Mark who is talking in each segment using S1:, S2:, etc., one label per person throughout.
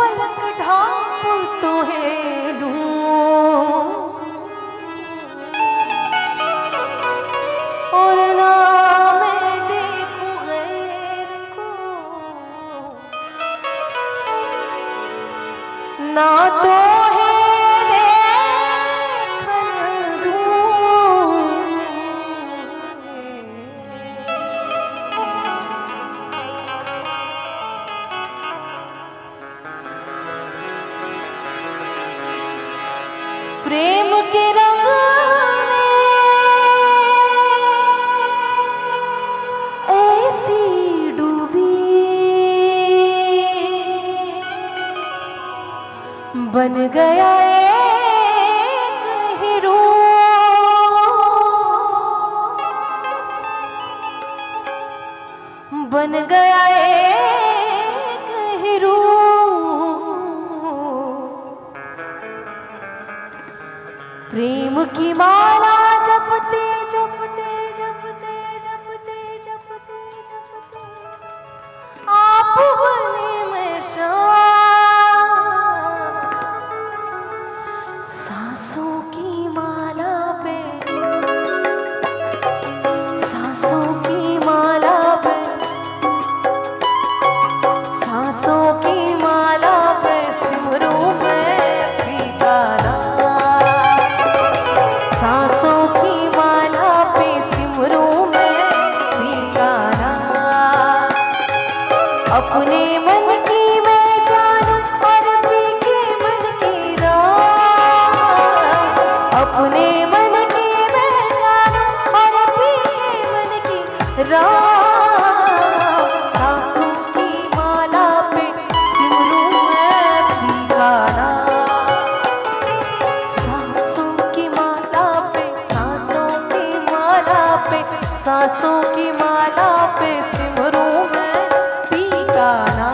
S1: पलक ढाप तो है लूं और ना मैं देखूं गैर को, ना तो है देखन दूं। प्रेम के रंग में ऐसी डूबी बन गया एक हीरो, बन गया एक हीरो। प्रेम की माला जपते जपते जपते जपते जपते जपते आप बने मैं सांसों की माला पे, सांसों की माला पे, सांसों की माला पे सिमरूं मैं पीतारा, सांसों की माला पे सिमरूं मैं पीतारा। अपने मन की मैं जानूं और पी के मन की राह, अपने मन की मैं जानूं और पी के मन की राह। सांसों की माला पे सिमरूं मैं पीतारा, सांसों की माला पे, सांसों की माला पे, सांसों की माला पे सिमरूं मैं पीतारा।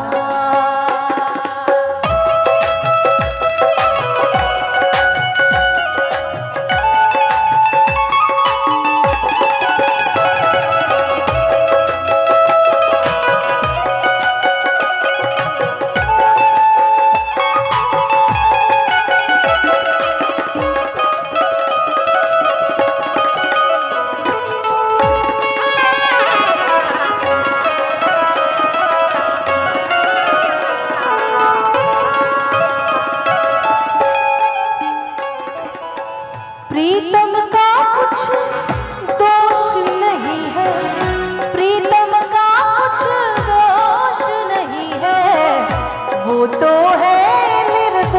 S1: प्रीतम का कुछ दोष नहीं है, प्रीतम का कुछ दोष नहीं है, वो तो है निर्दोष,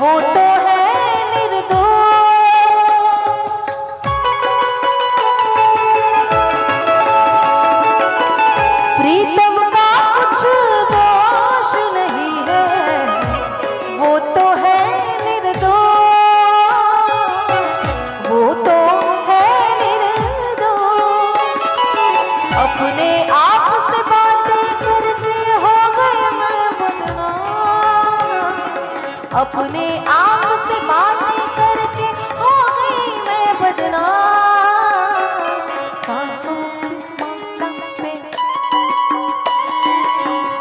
S1: वो तो है निर्दोष। प्रीतम का कुछ दोष नहीं है, वो तो है वो तो है निर्दोष। अपने आप से बातें करके हो गए मैं बदनाम, अपने आप से बातें करके हो गई मैं बदनाम। सांसों की माला पे,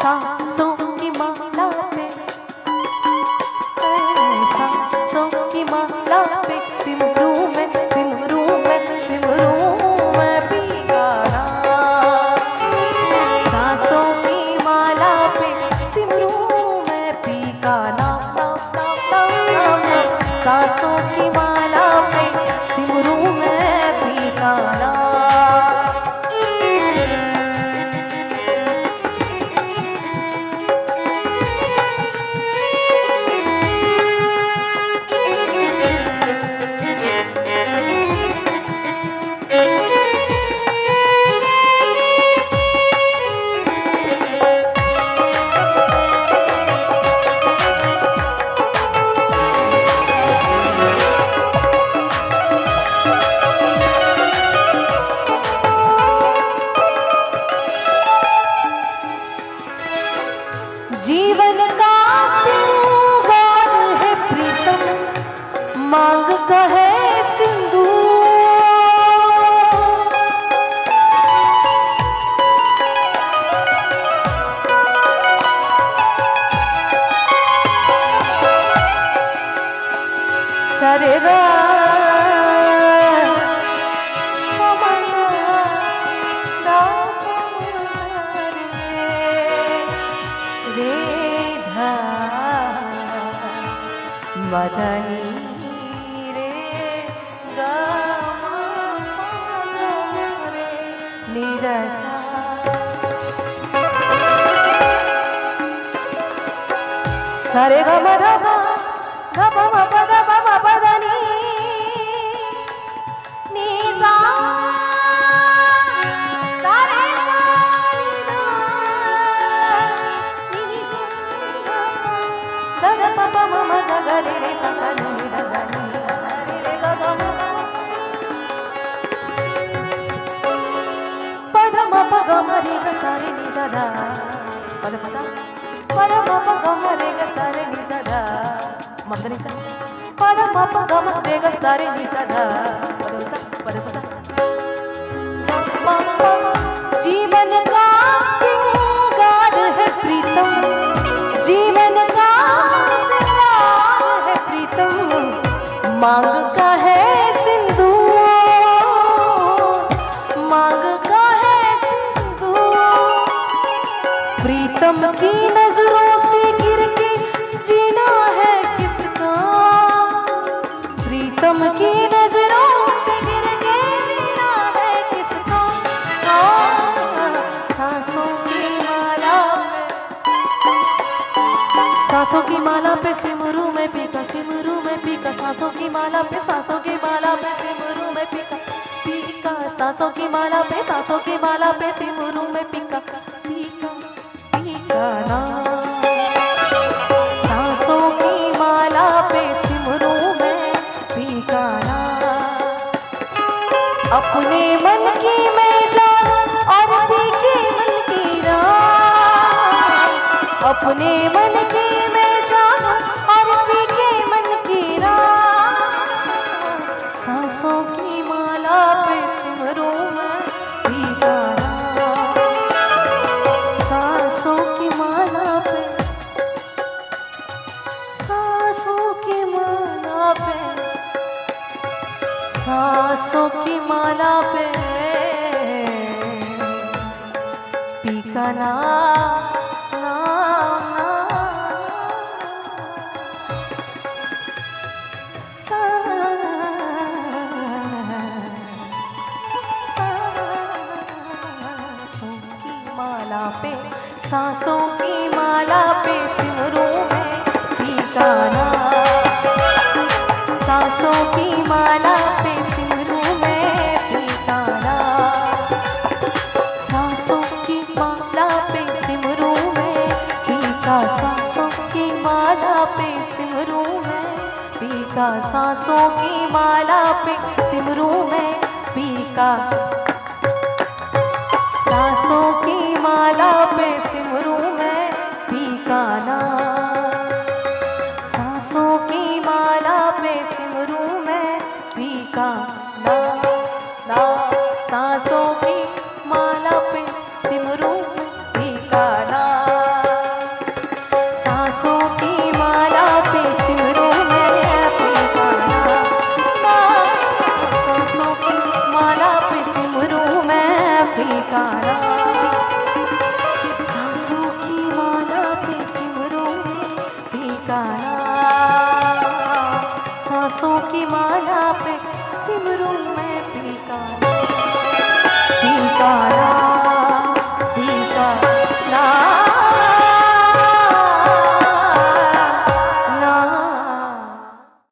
S1: सांसों की माला पे, सांसों की माला पे सिमरूं मैं, सिमरूं मैं, सिमरूं मैं पीतारा। सांसों की माला पे सिमरूं मैं पीतारा। वदनी रे ग निरसा। सरे ग म ध प ध प म प ध प म प ध नि नि सा सा रे सा नि ध नि नि ध ध प प म म ग ग रे रे सा सा नि नि ध ध नि नि सा सा रे रे ग ग म प ध म प ग म रे ग सा रे नि सा ध प ध प सा प ध म प ग म रे ग सा रे नि सा ध म प ध नि सा प ध म प ग म रे ग सा रे नि सा ध प ध प सा प ध प सा म प जीवन का श्रृंगार है प्रीतम, जीवन का श्रृंगार है प्रीतम, मांग का है सिंदूर, मांग का है सिंदूर, प्रीतम की नजरों से गिर के जीना है किसका, प्रीतम की नजरों से गिर के जीना है किसका। सांसों की माला पे, सांसों की माला पे सिमरू में पीका, सिमरू में पीका, सांसों की माला पे, सांसों की माला पे सिमरू में पीका, पीका, सांसों की माला पे, सांसों की माला पे सिमरू में पीका, पीका, पीका ना। सांसों की माला पे सिमरू में पीका ना। अपने मन की मैं जानूं और पीके मन की राह, अपने मन की मैं जानूं और पीके मन की राह। सांसों की माला पे सिमरू में पीका ना। सांसों की माला पे, सांसों की माला पे, सांसों की माला पे पीका ना, ना, ना। सांसों की माला पे, सांसों की माला पे सिमरू में पीका ना। सांसों की माला पे सिमरू में पीका ना। सांसों की माला पे सिमरू में पीका, सांसों की माला पे सिमरू में पीका, सांसों की माला पे सिमरू में पीका, सांसों की माला पे सिमरू में पीका ना। सांसों की माला पे सिमरू में पीका ना, ना। सांसों की माला पे सिमरू पीका ना। सांसों की माला पे सिमरू में पीका ना, ना। सांसों की माला पे सिमरू में पीका ना। सांसों की माला पे सिमरू में पीका ना। सांसों की माला पे सिमरू में पीका ना, पीका ना, पीका ना।